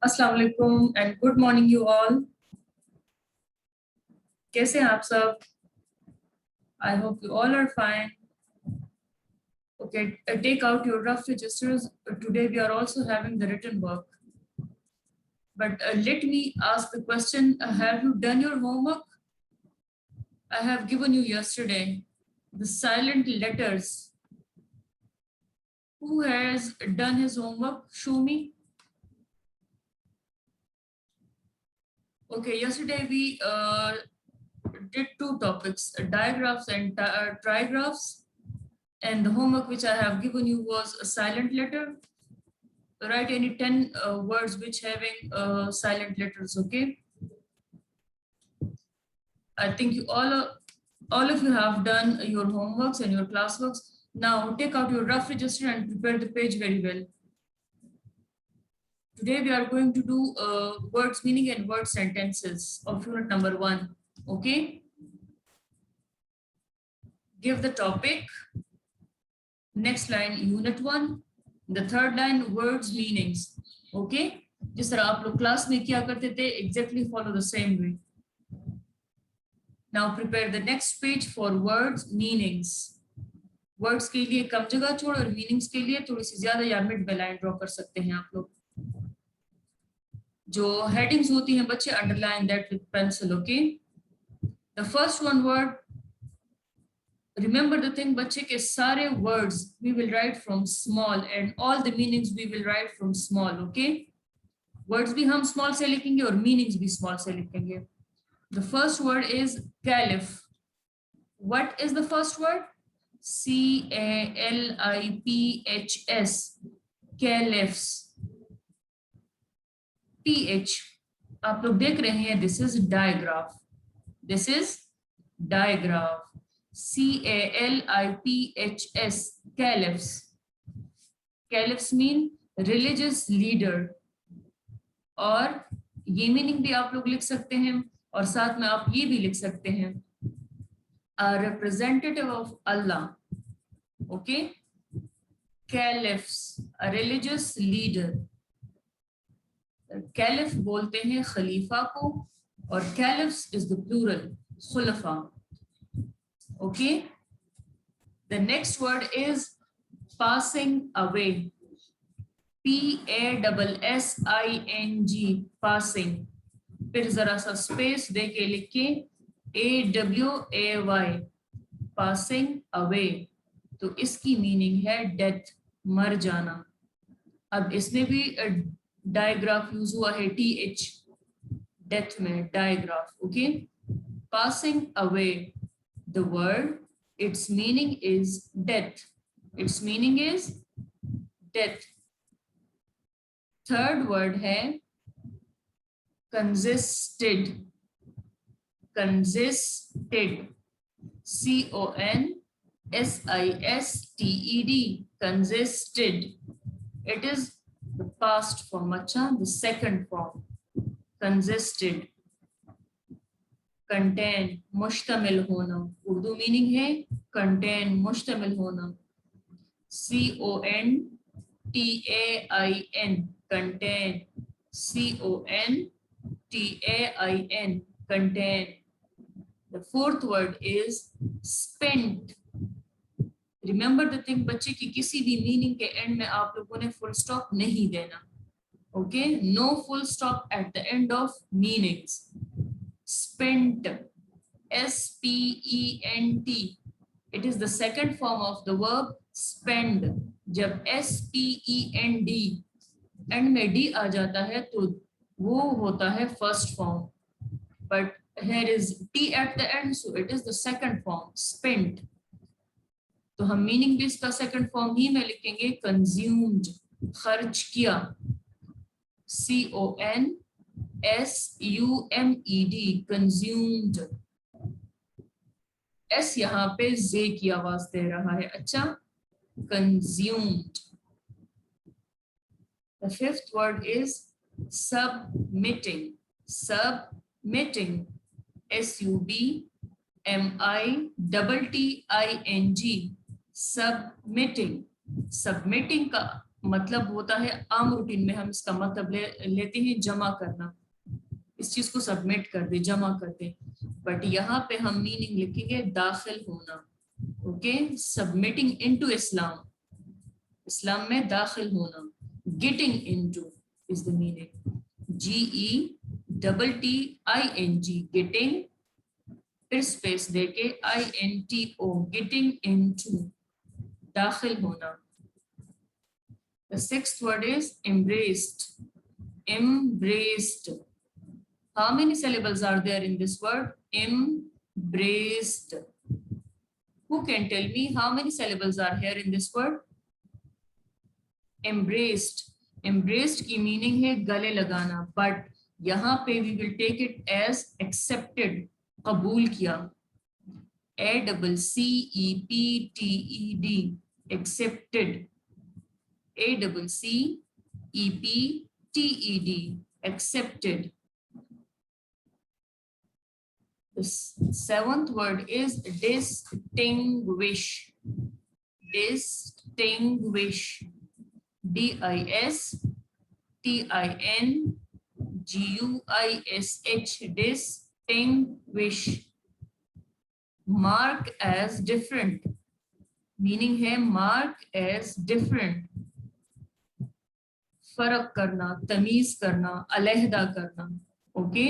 अस्सलाम वालेकुम and good morning you all. कैसे हैं आप सब? I hope you all are fine. Okay, take out your rough registers. Today we are also having the written work. But let me ask the question, have you done your homework? I have given you yesterday the silent letters. Who has done his homework? Show me. Okay, yesterday we did two topics, digraphs and trigraphs. And the homework which I have given you was a silent letter. Write any 10 words which having silent letters, okay? I think you all of you have done your homeworks and your classworks. Now take out your rough register and prepare the page very well. Today we are going to do words meaning and word sentences of unit number 1, okay? Give the topic. Next line, unit 1. The third line, words meanings, okay? जिस तरह आप लोग class में किया करते थे, exactly follow the same way. Now prepare the next page for words meanings. Words के लिए कम जगह छोड़ और meanings के लिए थोड़ी सी ज्यादा या मिड में लाइन ड्रॉ कर सकते हैं आप लोग. जो headings होती हैं बच्चे underline that with pencil, okay? The first one word. Remember the thing बच्चे के सारे words we will write from small and all the meanings we will write from small, okay? Words भी हम small से लिखेंगे और meanings भी small से लिखेंगे. The first word is caliph. What is the first word? C-A-L-I-P-H-S. Caliphs. P-H. आप लोग देख रहे हैं, this is digraph. This is digraph. C-A-L-I-P-H-S. Caliphs. Caliphs mean religious leader. और ये मीनिंग भी आप लोग लिख सकते हैं और साथ में आप ये भी लिख सकते हैं, a representative of Allah, okay? Caliphs, a religious leader. Caliph बोलते हैं खलीफा को और caliphs is the plural, khulafa, okay? The next word is passing away. P-A-S-S-I-N-G, passing. फिर जरा सा स्पेस दे के लिखे A-W-A-Y, passing away. तो इसकी मीनिंग है डेथ, मर जाना. अब इसमें भी डायग्राफ यूज हुआ है TH, डेथ में digraph, okay? passing away, the word, its meaning is death. Its meaning is death. Third word है consisted. Consisted. C-O-N-S-I-S-T-E-D. Consisted. It is the past form, अच्छा, the second form. Consisted. Contain, मुश्तमिल होना. Urdu meaning है contain, मुश्तमिल होना. C-O-N-T-A-I-N. Contain. C-O-N-T-A-I-N. Contain. The fourth word is spent. Remember the thing बच्चे की किसी भी मीनिंग के एंड में आप लोगों ने फुल स्टॉप नहीं देना, okay? No full stop at the end of meanings. Spent, S-P-E-N-T. It is the second form of the verb spend. जब S-P-E-N-D एंड में D आ जाता है तो वो होता है first form, but here is T at the end, so it is the second form, spent. तो हम मीनिंग भी इसका सेकंड फॉर्म ही में लिखेंगे, consumed, खर्च किया. C-O-N-S-U-M-E-D, consumed. S यहाँ पे जे की आवाज दे रहा है, अच्छा, consumed. The fifth word is submitting. Submitting. S-U-B-M-I-T-T-I-N-G. Submitting. Submitting का मतलब होता है आम रूटीन में हम इसका मतलब लेते हैं जमा करना, इस चीज को सबमिट कर दे, जमा कर दे, बट यहाँ पे हम मीनिंग लिखेंगे दाखिल होना। ओके, सबमिटिंग इनटू इस्लाम, इस्लाम में दाखिल होना। Getting into is the meaning, GETTING, getting, फिर स्पेस देके INTO, गेटिंग इनटू, दाखिल होना। The sixth word is embraced. Embraced. How many syllables are there in this word? Embraced. Who can tell me how many syllables are here in this word? Embraced. Embraced की meaning है गले लगाना, but यहाँ पे we will take it as accepted, कबूल किया। ACCEPTED, accepted. ACCEPTED, accepted. The seventh word is distinguish. Distinguish. DISTINGUISH. Distinguish. Mark as different. Meaning है mark as different. फर्क करना, तमीज करना, अलहदा करना। ओके,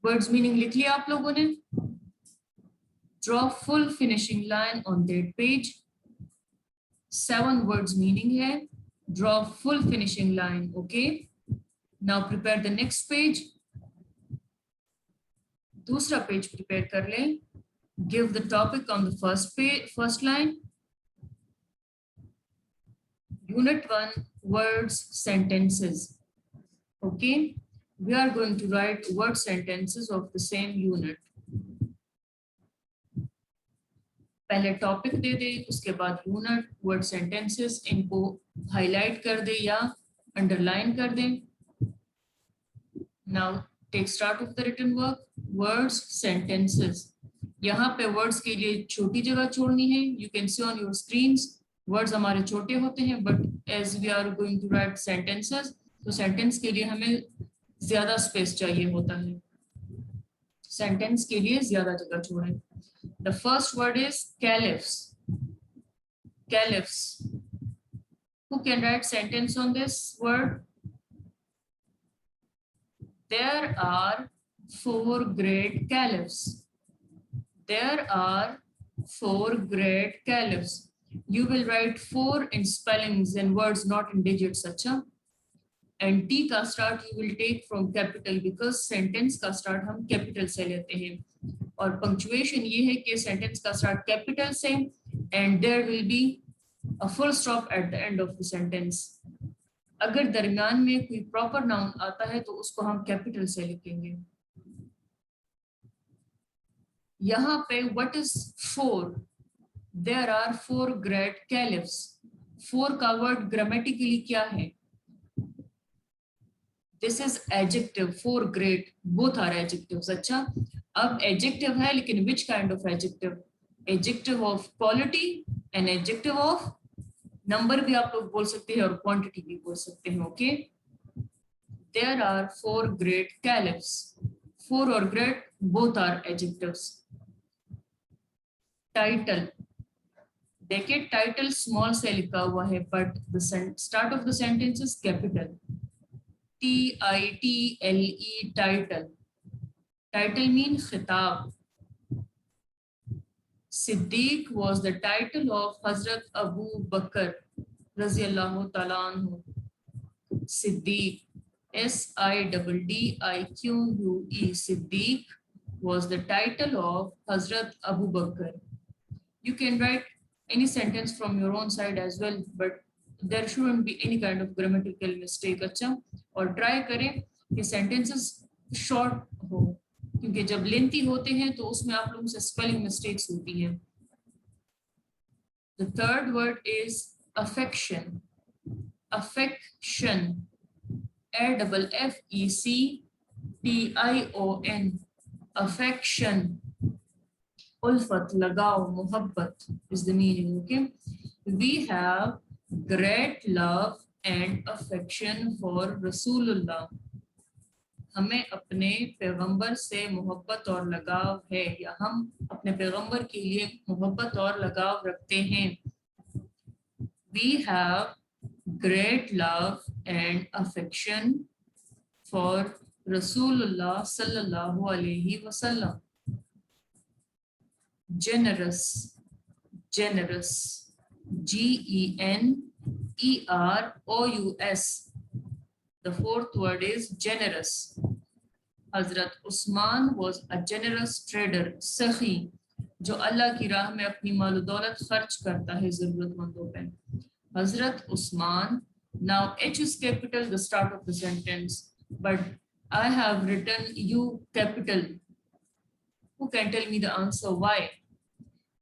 वर्ड्स मीनिंग लिख लिया आप लोगों ने? Draw full finishing line on that page. 7 words meaning है, draw full finishing line. Okay, now prepare the next page. दूसरा पेज प्रिपेयर कर लें। Give the topic on the first page, first line. Unit 1, words, sentences. Okay, we are going to write word sentences of the same unit. पहले topic दे दे, उसके बाद unit, word sentences, इनको highlight कर दे या अंडरलाइन कर दे। Now take start of the written work. Words, sentences. यहाँ पे वर्ड्स के लिए छोटी जगह छोड़नी है। You can see on your screens, words हमारे छोटे होते हैं, but as we are going to write sentences, तो सेंटेंस के लिए हमें ज्यादा स्पेस चाहिए होता है। सेंटेंस के लिए ज्यादा जगह छोड़ें। The first word is caliphs. Caliphs. Who can write sentence on this word? There are 4 great caliphs. There are 4 great caliphs. You will write 4 in spellings and words, not in digits. अच्छा, and T का start you will take from capital because sentence का start हम capital से लेते हैं, और punctuation ये है कि sentence का start capital से and there will be a full stop at the end of the sentence. अगर दरमियान में कोई proper noun आता है तो उसको हम capital से लिखेंगे। यहाँ पे what is 4? There are 4 great caliphs. 4 का word grammatically क्या है? This is adjective. 4 great, both are adjectives. अच्छा, अब adjective है, लेकिन which kind of adjective? Adjective of quality and adjective of number भी आप लोग बोल सकते हैं और quantity भी बोल सकते हैं। Okay? There are 4 great caliphs. 4 और great both are adjectives. Title. देखिए टाइटल स्मॉल से लिखा हुआ है, but the start of the sentence is capital. TITLE, title. Title mean खिताब। Siddique was the title of Hazrat Abu Bakr रज़ियल्लाहु ताला अन्हु। Siddique, SIDDIQUE, Siddiq was the title of Hazrat Abu Bakr. You can write any sentence from your own side as well, but there shouldn't be any kind of grammatical mistake। अच्छा, और try करें कि sentences short हो, क्योंकि जब lengthy होते हैं तो उसमें आप लोगों से स्पेलिंग मिस्टेक्स होती हैं। The third word is affection. Affection. AFFECTION. Affection. Ulfat, lagaw, muhabbat is the meaning. Okay, we have great love and affection for Rasulullah. हमें अपने पैगंबर से मोहब्बत और लगाव है, या हम अपने पैगंबर के लिए मोहब्बत और लगाव रखते हैं. We have great love and affection for Rasulullah sallallahu alaihi wasallam. Generous, generous, G-E-N-E-R-O-U-S. The fourth word is generous. Hazrat Usman was a generous trader, सखी, जो अल्लाह की राह में अपनी माल दौलत खर्च करता है जरूरतमंदों पे. Hazrat Usman. Now H is capital, the start of the sentence, but I have written U capital. Who can tell me the answer? Why?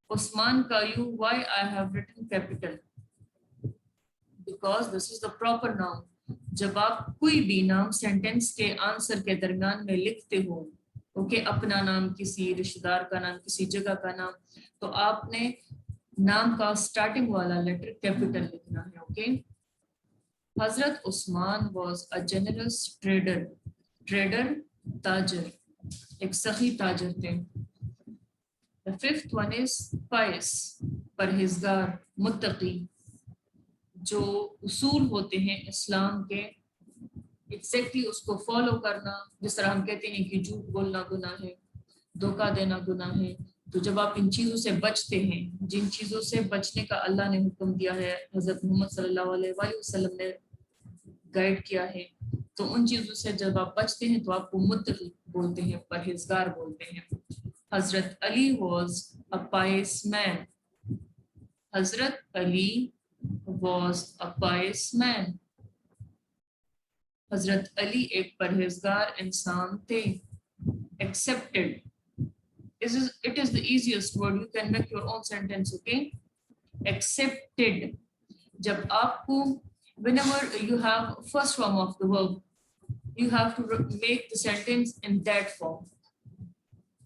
Usman ka U, why I have written capital? Because this is the proper noun. जब आप कोई भी नाम sentence के answer के दरमियान में लिखते हो, ओके, अपना नाम, किसी रिश्तेदार का नाम, किसी जगह का नाम, तो आपने नाम का स्टार्टिंग वाला लेटर कैपिटल लिखना है. Okay. Hazrat Usman was a generous trader. Trader ताजर, एक सखी ताजर थे. The fifth one is pious, परहेजगार, Muttaqi. जो उसूल होते हैं इस्लाम के, एग्जैक्टली उसको फॉलो करना. जिस तरह हम कहते हैं कि झूठ बोलना गुनाह है, धोखा देना गुनाह है, तो जब आप इन चीज़ों से बचते हैं, जिन चीज़ों से बचने का अल्लाह ने हुक्म दिया है, हज़रत मोहम्मद सल्लल्लाहु अलैहि वसल्लम ने गाइड किया है, तो उन चीज़ों से जब आप बचते हैं तो आपको मुत्तकी बोलते हैं, परहेजगार बोलते हैं. हज़रत Ali was a pious man. हज़रत Ali was a pious man. हजरत अली एक परहेजगार इंसान थे. Accepted. It is the easiest word. You can make your own sentence. Okay. Accepted. जब आपको, whenever you have first form of the verb, you have to make the sentence in that form.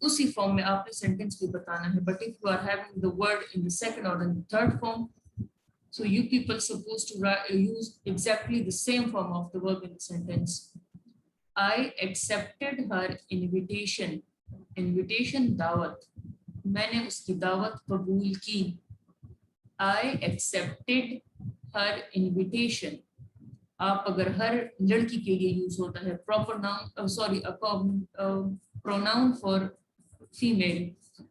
उसी form में आपने sentence भी बताना है. But if you are having the word in the second or in the third form, so you people supposed to use exactly the same form of the verb in the sentence. I accepted her invitation. Invitation, दावत. मैंने उसकी दावत कबूल की. I accepted her invitation. आप अगर हर लड़की के लिए यूज होता है proper noun, sorry, pronoun for female.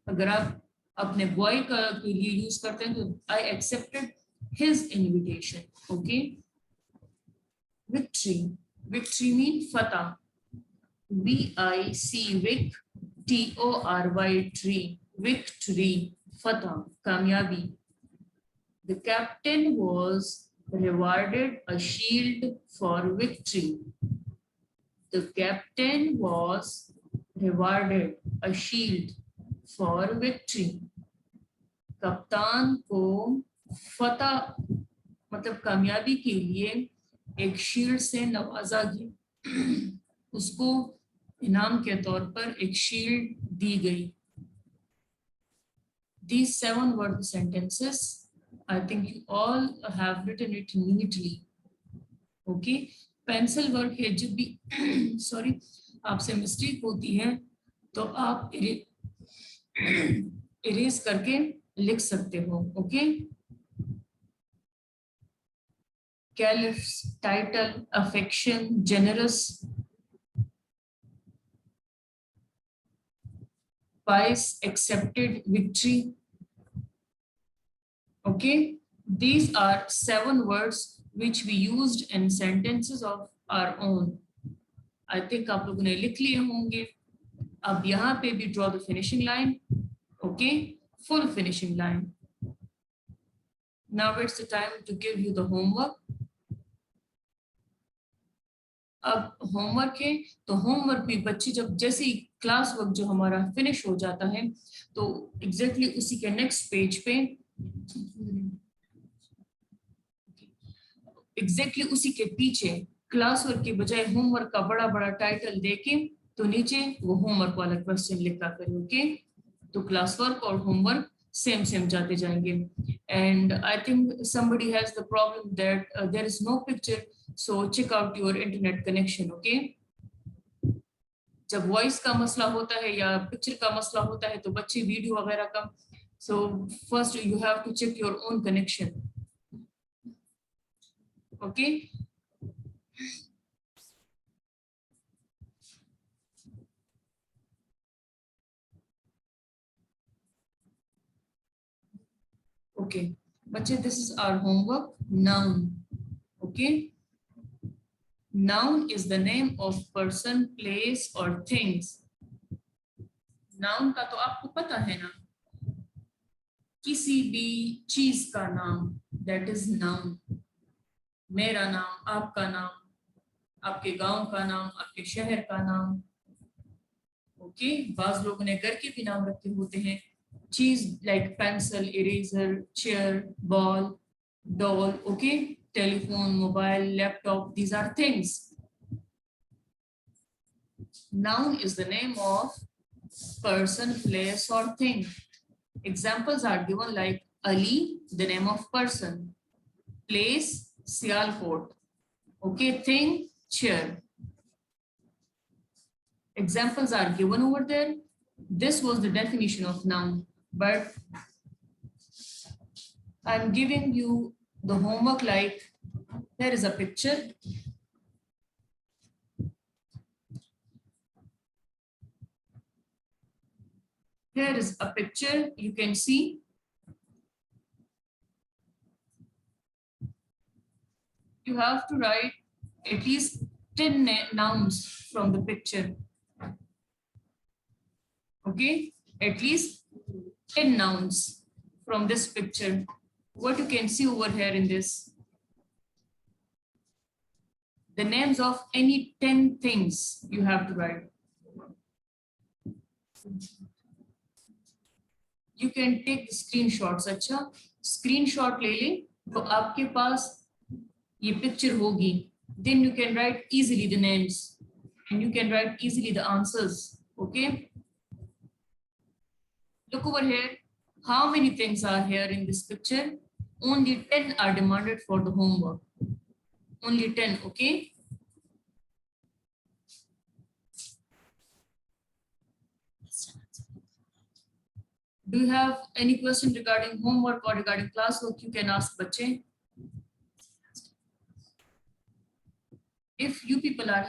अगर आप अपने बॉय के लिए यूज करते हैं तो I accepted his invitation. Okay. Victory. Victory means fatah. V-I-C, Vic, T-O-R-Y, tree. Victory, fatah, kamyabi. The captain was rewarded a shield for victory. The captain was rewarded a shield for victory. कप्तान को फतह मतलब कामयाबी के लिए एक shield से नवाजा गया. उसको इनाम के तौर पर एक शील्ड दी गई. These 7 were the sentences. I think you all have written it neatly. Okay. Pencil work है, जब भी सॉरी आपसे मिस्टेक होती है तो आप इरेज करके लिख सकते हो. Okay. Caliphs, title, affection, generous, pious, accepted, victory. Okay, these are 7 words which we used in sentences of our own. I think आप लोगों ने लिख लिए होंगे. अब यहाँ पे भी draw the finishing line. Okay, full finishing line. Now it's the time to give you the homework. अब होमवर्क है तो होमवर्क भी बच्चे जब जैसे ही क्लास वर्क जो हमारा फिनिश हो जाता है तो एग्जैक्टली उसी के नेक्स्ट पेज पे एग्जैक्टली उसी के पीछे क्लास वर्क के बजाय होमवर्क का बड़ा बड़ा टाइटल देके तो नीचे वो होमवर्क वाला क्वेश्चन लिखा करें. ओके. तो क्लास वर्क और होमवर्क सेम जाते जाएंगे. And I think somebody has the problem that there is no picture, so check out your internet connection. Okay, जब वॉइस का मसला होता है या पिक्चर का मसला होता है तो बच्चे वीडियो वगैरह का, so first you have to check your own connection. Okay, okay बच्चे, this is our homework. Noun. Okay, noun is the name of person, place or things. noun का तो आपको पता है ना, किसी भी चीज का नाम, that is noun. मेरा नाम, आपका नाम, आपके गांव का नाम, आपके शहर का नाम. ओके, बाज लोगों ने घर के भी नाम रखे होते हैं. चीज like pencil, eraser, chair, ball, doll. Okay, telephone, mobile, laptop, these are things. Noun is the name of person, place or thing. Examples are given like Ali, the name of person. Place, Sialkot. Okay, thing, chair. Examples are given over there. This was the definition of noun, but I'm giving you the homework like there is a picture. Here is a picture, you can see. You have to write at least 10 nouns from the picture. Okay, at least 10 nouns from this picture. What you can see over here in this, the names of any 10 things you have to write. You can take the screenshots. अच्छा, screenshot ले ले तो आपके पास ये picture होगी. Then you can write easily the names and you can write easily the answers. Okay, look over here. How many things are here in this picture? Only 10 are demanded for the homework. Only 10. Okay, do you have any question regarding homework or regarding classwork? You can ask bache. If you people are